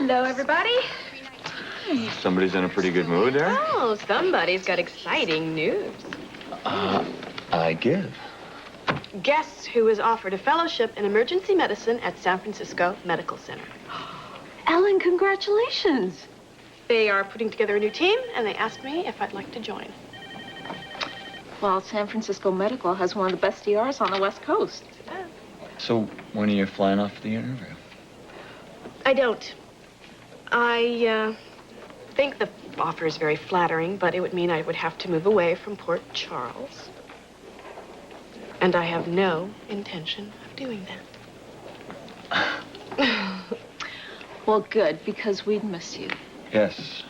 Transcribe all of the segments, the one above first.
Hello, everybody. Somebody's in a pretty good mood there. Oh, somebody's got exciting news. I give. Guess who was offered a fellowship in emergency medicine at San Francisco Medical Center? Ellen, congratulations. They are putting together a new team, and they asked me if I'd like to join. Well, San Francisco Medical has one of the best ERs on the West Coast. So when are you flying off for the interview? I don't. I think the offer is very flattering, but it would mean I would have to move away from Port Charles. And I have no intention of doing that. Well, good, because we'd miss you. Yes,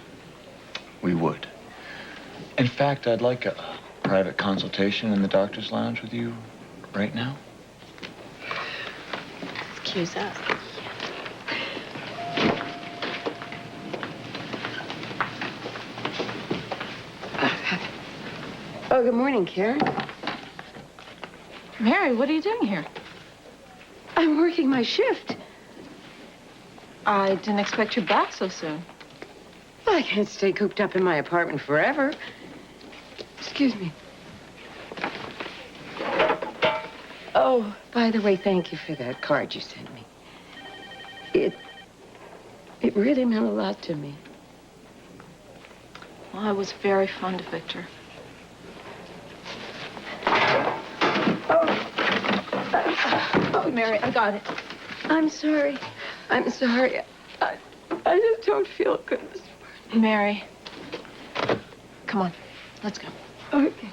we would. In fact, I'd like a private consultation in the doctor's lounge with you right now. Excuse us. Oh, good morning, Karen. Mary, what are you doing here? I'm working my shift. I didn't expect you back so soon. Well, I can't stay cooped up in my apartment forever. Excuse me. Oh, by the way, thank you for that card you sent me. It really meant a lot to me. Well, I was very fond of Victor. Oh, Mary, I got it. I'm sorry. I'm sorry. I just don't feel good this morning. Mary, come on, let's go. Okay.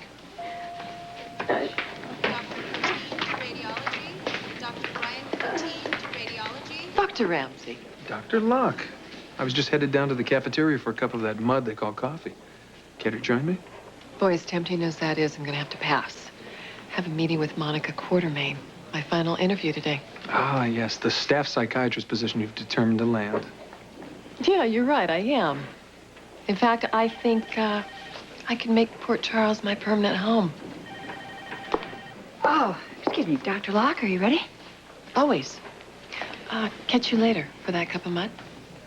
Dr. Ramsey. Dr. Locke. I was just headed down to the cafeteria for a cup of that mud they call coffee. Care to join me? Boy, as tempting as that is, I'm going to have to pass. Have a meeting with Monica Quartermain. My final interview today. Ah, yes, the staff psychiatrist position you've determined to land. Yeah, you're right, I am. In fact, I think I can make Port Charles my permanent home. Oh, excuse me, Dr. Locke, are you ready? Always. Catch you later for that cup of mud.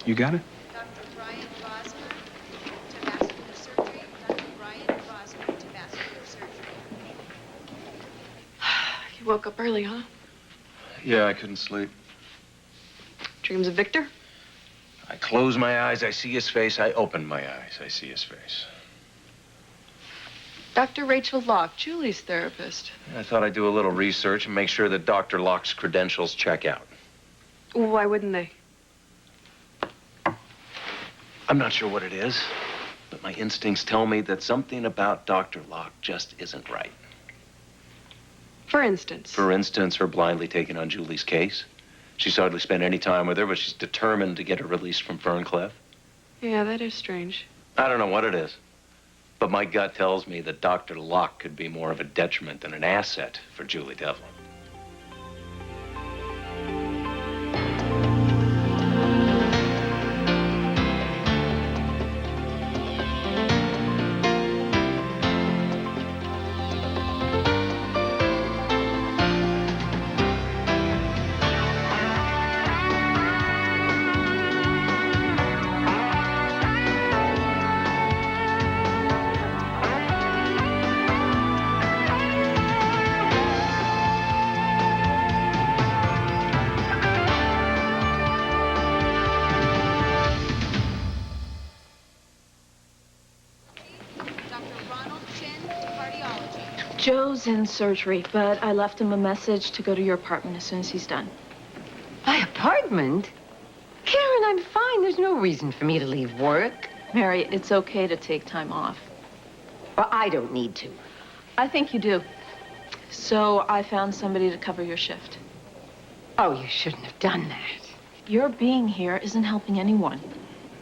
You got it? Dr. Brian Bosma to vascular surgery. Dr. Brian Bosma to vascular surgery. You woke up early, huh? Yeah, I couldn't sleep. Dreams of Victor? I close my eyes, I see his face. I open my eyes, I see his face. Dr. Rachel Locke, Julie's therapist. I thought I'd do a little research and make sure that Dr. Locke's credentials check out. Why wouldn't they? I'm not sure what it is, but my instincts tell me that something about Dr. Locke just isn't right. For instance? For instance, her blindly taking on Julie's case. She's hardly spent any time with her, but she's determined to get her released from Ferncliff. Yeah, that is strange. I don't know what it is, but my gut tells me that Dr. Locke could be more of a detriment than an asset for Julie Devlin. Joe's in surgery, but I left him a message to go to your apartment as soon as he's done. My apartment? Karen, I'm fine. There's no reason for me to leave work. Mary, it's okay to take time off. Well, I don't need to. I think you do. So I found somebody to cover your shift. Oh, you shouldn't have done that. Your being here isn't helping anyone.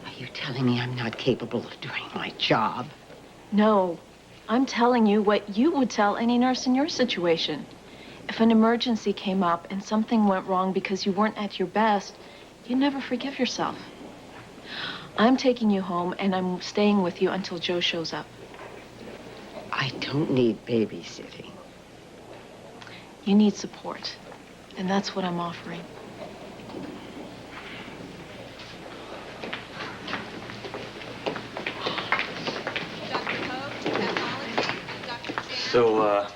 Are you telling me I'm not capable of doing my job? No. I'm telling you what you would tell any nurse in your situation. If an emergency came up and something went wrong because you weren't at your best, you'd never forgive yourself. I'm taking you home, and I'm staying with you until Joe shows up. I don't need babysitting. You need support, and that's what I'm offering. So,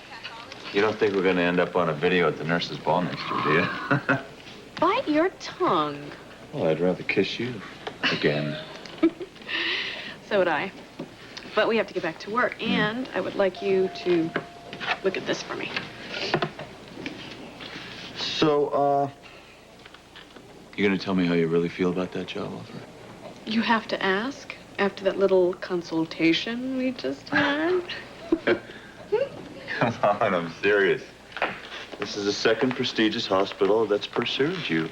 you don't think we're going to end up on a video at the nurses' ball next year, do you? Bite your tongue. Well, I'd rather kiss you again. So would I. But we have to get back to work, and I would like you to look at this for me. So, you going to tell me how you really feel about that job offer? You have to ask after that little consultation we just had. Come on, I'm serious. This is the second prestigious hospital that's pursued you.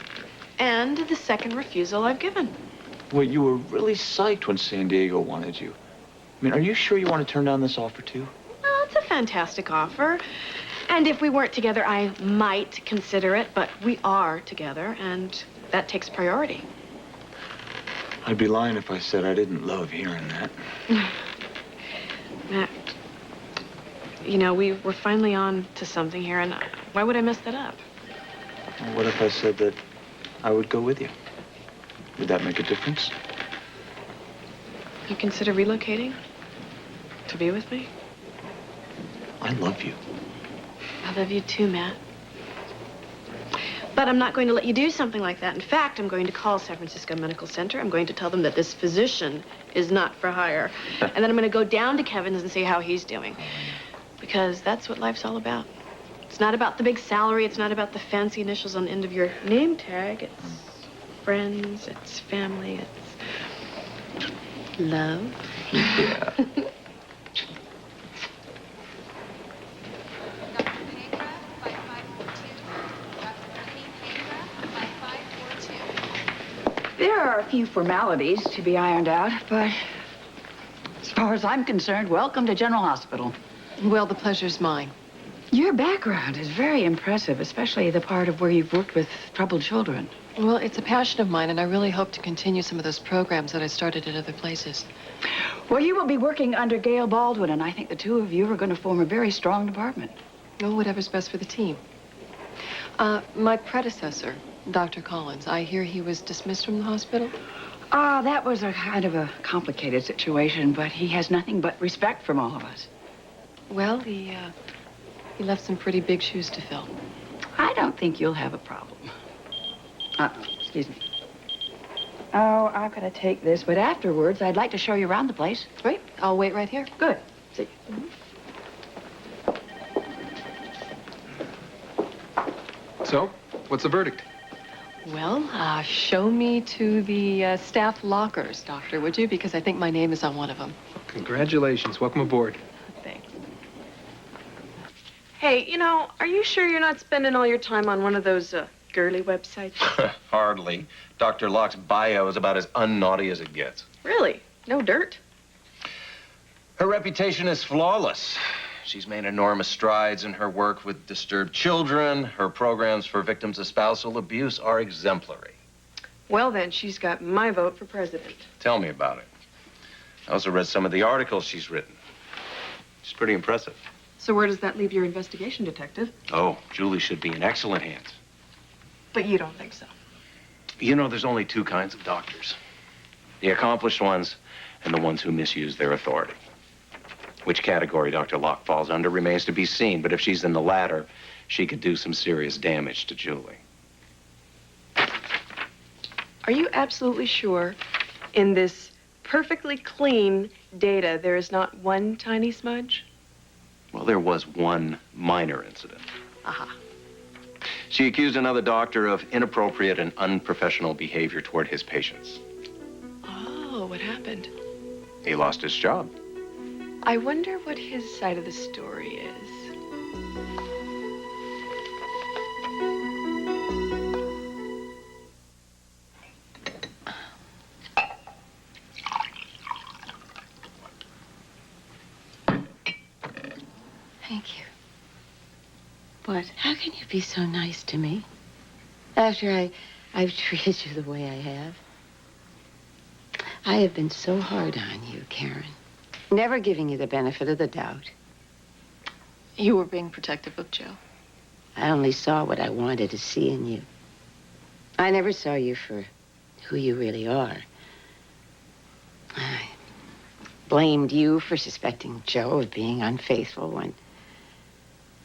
And the second refusal I've given. Well, you were really psyched when San Diego wanted you. I mean, are you sure you want to turn down this offer, too? Oh, it's a fantastic offer. And if we weren't together, I might consider it, but we are together, and that takes priority. I'd be lying if I said I didn't love hearing that. Matt, you know, we're finally on to something here, and why would I mess that up? Well, what if I said that I would go with you? Would that make a difference? You consider relocating to be with me? I love you. I love you too, Matt. But I'm not going to let you do something like that. In fact, I'm going to call San Francisco Medical Center. I'm going to tell them that this physician is not for hire. And then I'm going to go down to Kevin's and see how he's doing. Because that's what life's all about. It's not about the big salary. It's not about the fancy initials on the end of your name tag. It's friends. It's family. It's love. Yeah. Dr. Pangra, 5542. Dr. Penny Pangra, 5542. There are a few formalities to be ironed out, but as far as I'm concerned, welcome to General Hospital. Well, the pleasure's mine. Your background is very impressive, especially the part of where you've worked with troubled children. Well, it's a passion of mine, and I really hope to continue some of those programs that I started at other places. Well, you will be working under Gail Baldwin, and I think the two of you are going to form a very strong department. Oh, whatever's best for the team. My predecessor, Dr. Collins, I hear he was dismissed from the hospital? That was a kind of a complicated situation, but he has nothing but respect from all of us. Well, he left some pretty big shoes to fill. I don't think you'll have a problem. Excuse me. Oh, I'm going to take this, but afterwards, I'd like to show you around the place. Great. I'll wait right here. Good. See. So, what's the verdict? Well, show me to the staff lockers, Doctor, would you? Because I think my name is on one of them. Congratulations. Welcome aboard. Thanks. Hey, you know, are you sure you're not spending all your time on one of those girly websites? Hardly. Dr. Locke's bio is about as unnaughty as it gets. Really? No dirt? Her reputation is flawless. She's made enormous strides in her work with disturbed children. Her programs for victims of spousal abuse are exemplary. Well, then, she's got my vote for president. Tell me about it. I also read some of the articles she's written. She's pretty impressive. So where does that leave your investigation, detective? Oh, Julie should be in excellent hands. But you don't think so? You know, there's only two kinds of doctors. The accomplished ones and the ones who misuse their authority. Which category Dr. Locke falls under remains to be seen, but if she's in the latter, she could do some serious damage to Julie. Are you absolutely sure in this perfectly clean data there is not one tiny smudge? Well, there was one minor incident. Aha. She accused another doctor of inappropriate and unprofessional behavior toward his patients. Oh, what happened? He lost his job. I wonder what his side of the story is. Thank you. What? How can you be so nice to me? After I've treated you the way I have. I have been so hard on you, Karen. Never giving you the benefit of the doubt. You were being protective of Joe. I only saw what I wanted to see in you. I never saw you for who you really are. I blamed you for suspecting Joe of being unfaithful when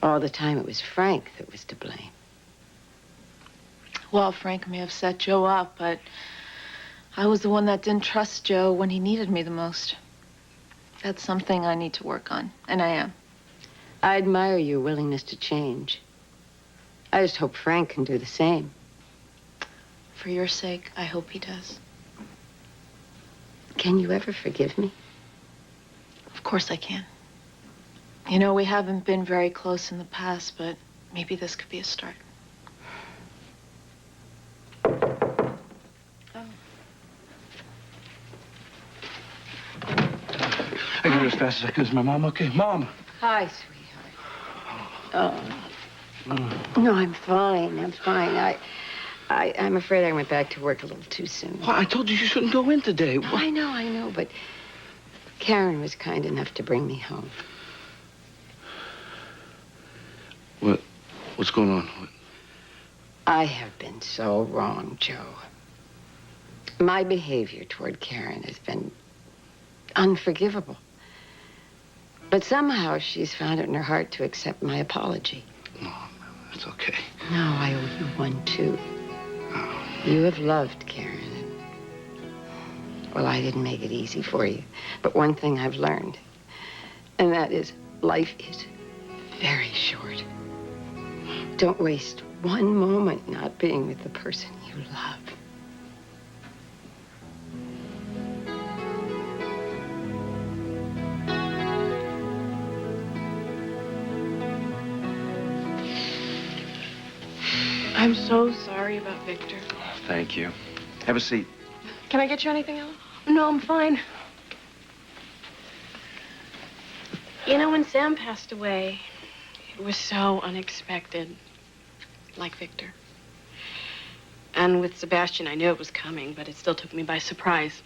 All the time it was Frank that was to blame. Well, Frank may have set Joe up, but I was the one that didn't trust Joe when he needed me the most. That's something I need to work on, and I am. I admire your willingness to change. I just hope Frank can do the same. For your sake, I hope he does. Can you ever forgive me? Of course I can. You know, we haven't been very close in the past, but maybe this could be a start. I got as fast as I could. Is my mom okay? Mom! Hi, sweetheart. No, I'm fine. I'm fine. I'm afraid I went back to work a little too soon. Well, I told you you shouldn't go in today. I know, but Karen was kind enough to bring me home. What's going on? I have been so wrong, Joe. My behavior toward Karen has been unforgivable. But somehow she's found it in her heart to accept my apology. No, it's okay. No, I owe you one, too. You have loved Karen. Well, I didn't make it easy for you. But one thing I've learned, and that is life is very short. Don't waste one moment not being with the person you love. I'm so sorry about Victor. Thank you. Have a seat. Can I get you anything else? No, I'm fine. You know, when Sam passed away, it was so unexpected, like Victor. And with Sebastian, I knew it was coming, but it still took me by surprise.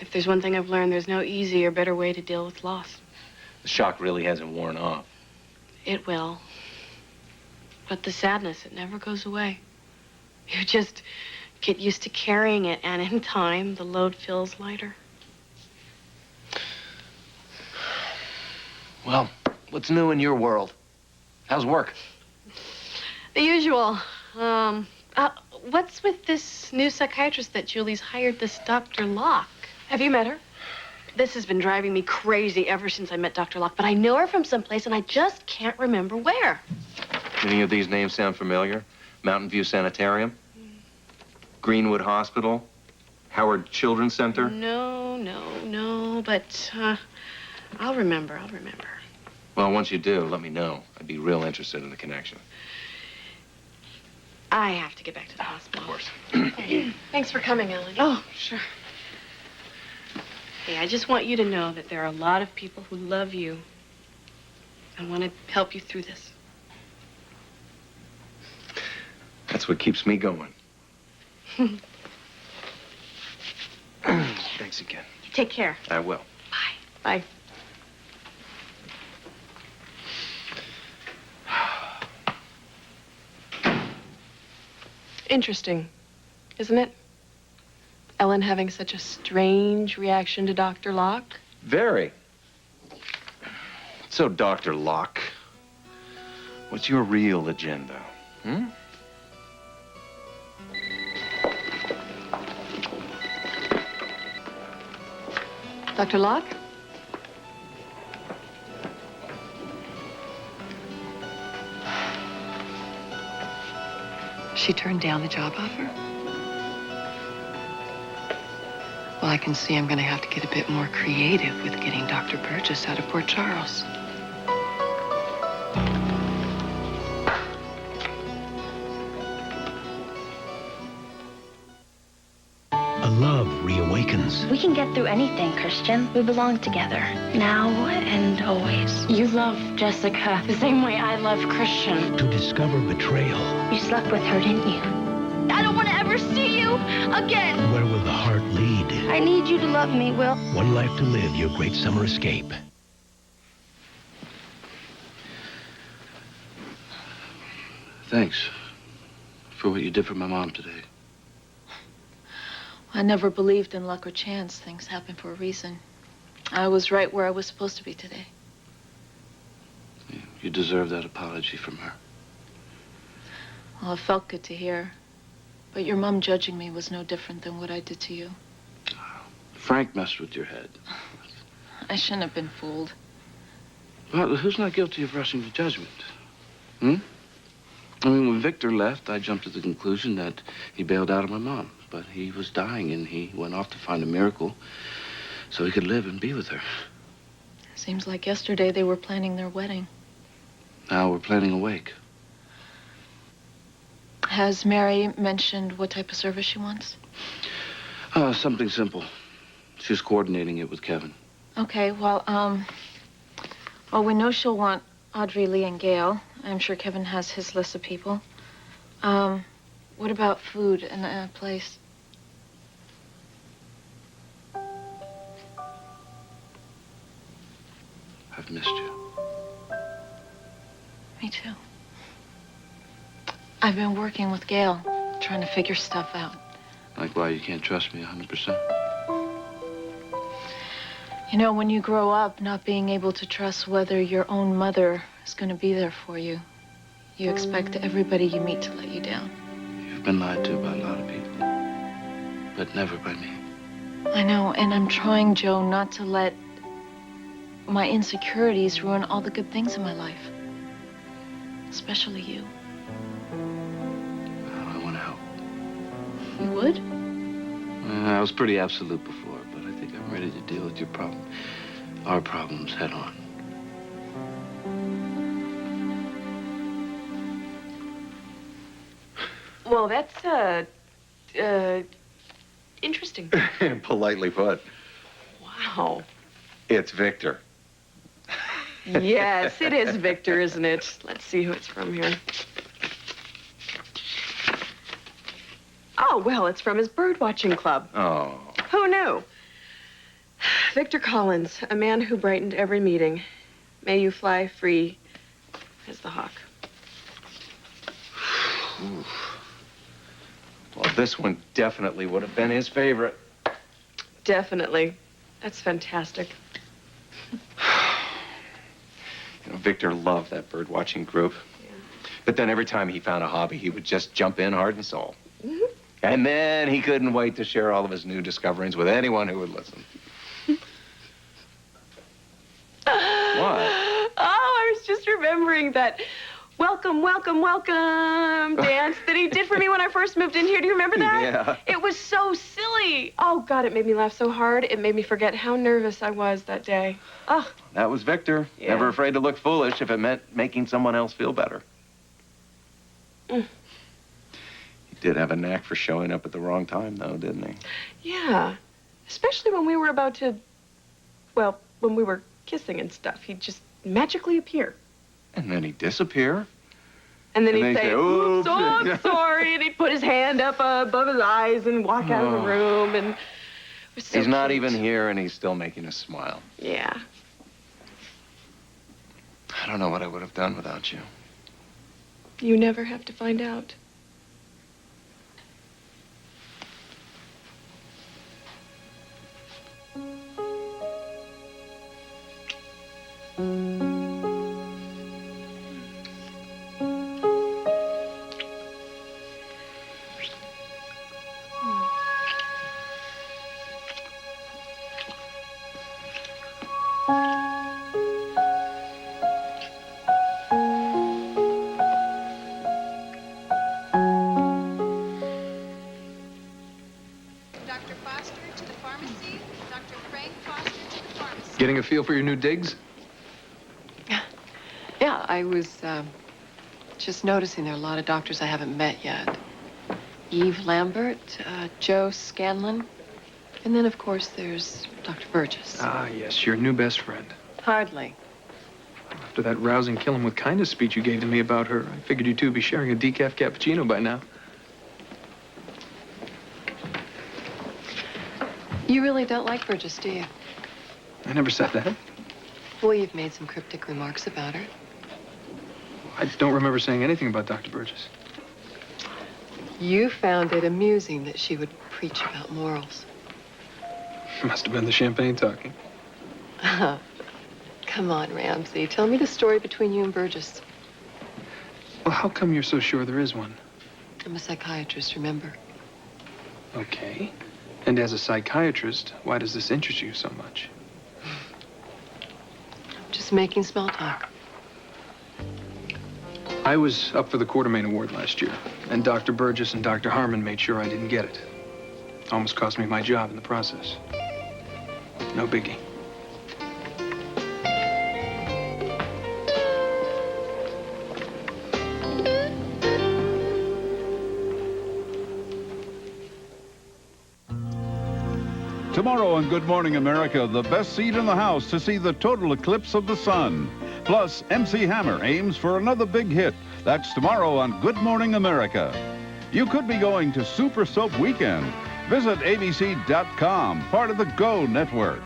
If there's one thing I've learned, there's no easy or better way to deal with loss. The shock really hasn't worn off. It will. But the sadness, it never goes away. You just get used to carrying it, and in time, the load feels lighter. Well, what's new in your world? How's work? The usual. What's with this new psychiatrist that Julie's hired, this Dr. Locke? Have you met her? This has been driving me crazy ever since I met Dr. Locke, but I know her from someplace, and I just can't remember where. Any of these names sound familiar? Mountain View Sanitarium? Greenwood Hospital? Howard Children's Center? No, but I'll remember. Well, once you do, let me know. I'd be real interested in the connection. I have to get back to the hospital. Of course. Thanks for coming, Ellen. Oh, sure. Hey, I just want you to know that there are a lot of people who love you and want to help you through this. That's what keeps me going. Thanks again. Take care. I will. Bye. Interesting, isn't it? Ellen having such a strange reaction to Dr. Locke. Very. So, Dr. Locke, what's your real agenda? Dr. Locke? She turned down the job offer? Well, I can see I'm going to have to get a bit more creative with getting Dr. Burgess out of Port Charles. A love reawakens. We can get through anything, Christian. We belong together, now and always. You love Jessica the same way I love Christian. To discover betrayal. You slept with her, didn't you? I don't want to ever see you again. Where will the heart lead? I need you to love me, Will. One Life to Live, your great summer escape. Thanks for what you did for my mom today. I never believed in luck or chance. Things happen for a reason. I was right where I was supposed to be today. You deserve that apology from her. Well, it felt good to hear. But your mom judging me was no different than what I did to you. Frank messed with your head. I shouldn't have been fooled. Well, who's not guilty of rushing to judgment? Hmm? I mean, when Victor left, I jumped to the conclusion that he bailed out on my mom. But he was dying, and he went off to find a miracle so he could live and be with her. Seems like yesterday they were planning their wedding. Now we're planning a wake. Has Mary mentioned what type of service she wants? Something simple. She's coordinating it with Kevin. Okay, well, we know she'll want Audrey, Lee, and Gail. I'm sure Kevin has his list of people. What about food and a place? I've missed you. Me too. I've been working with Gail, trying to figure stuff out. Like why you can't trust me 100%. You know, when you grow up not being able to trust whether your own mother is going to be there for you, you expect everybody you meet to let you down. You've been lied to by a lot of people, but never by me. I know, and I'm trying, Joe, not to let my insecurities ruin all the good things in my life. Especially you. Well, I want to help. You would? I was pretty absolute before, but I think I'm ready to deal with your problem, our problems head on. Well, that's, interesting. Politely put. Wow. It's Victor. Yes, it is Victor, isn't it? Let's see who it's from here. Oh, well, it's from his birdwatching club. Oh. Who knew? Victor Collins, a man who brightened every meeting. May you fly free as the hawk. Well, this one definitely would have been his favorite. Definitely. That's fantastic. You know, Victor loved that bird watching group. Yeah. But then every time he found a hobby, he would just jump in heart and soul. Mm-hmm. And then he couldn't wait to share all of his new discoveries with anyone who would listen. What? Oh, I was just remembering that welcome, welcome, welcome dance that he did for me when I first moved in here. Do you remember that? Yeah. It was so silly. Oh, God, it made me laugh so hard. It made me forget how nervous I was that day. Oh. That was Victor. Yeah. Never afraid to look foolish if it meant making someone else feel better. Mm. He did have a knack for showing up at the wrong time, though, didn't he? Yeah. Especially when we were about to, well, when we were kissing and stuff. He'd just magically appear. And then he'd disappear. And then And he'd then he'd say, say, oops, "Oops." oh, I'm sorry. And he'd put his hand up above his eyes and walk out of the room. And it was so He's not cute. even here, and he's still making us smile. Yeah. I don't know what I would have done without you. You never have to find out. Dr. Foster to the pharmacy. Dr. Frank Foster to the pharmacy. Getting a feel for your new digs? Yeah, I was just noticing there are a lot of doctors I haven't met yet. Eve Lambert, Joe Scanlon, and then, of course, there's Dr. Burgess. Ah, yes, your new best friend. Hardly. After that rousing kill him with kindness speech you gave to me about her, I figured you two would be sharing a decaf cappuccino by now. You really don't like Burgess, do you? I never said that. Well, you've made some cryptic remarks about her. I don't remember saying anything about Dr. Burgess. You found it amusing that she would preach about morals. Must have been the champagne talking. Come on, Ramsey. Tell me the story between you and Burgess. Well, how come you're so sure there is one? I'm a psychiatrist, remember? Okay. And as a psychiatrist, why does this interest you so much? Just making small talk. I was up for the Quartermain Award last year, and Dr. Burgess and Dr. Harmon made sure I didn't get it. Almost cost me my job in the process. No biggie. Tomorrow on Good Morning America, the best seat in the house to see the total eclipse of the sun. Plus, MC Hammer aims for another big hit. That's tomorrow on Good Morning America. You could be going to Super Soap Weekend. Visit abc.com, part of the GO Network.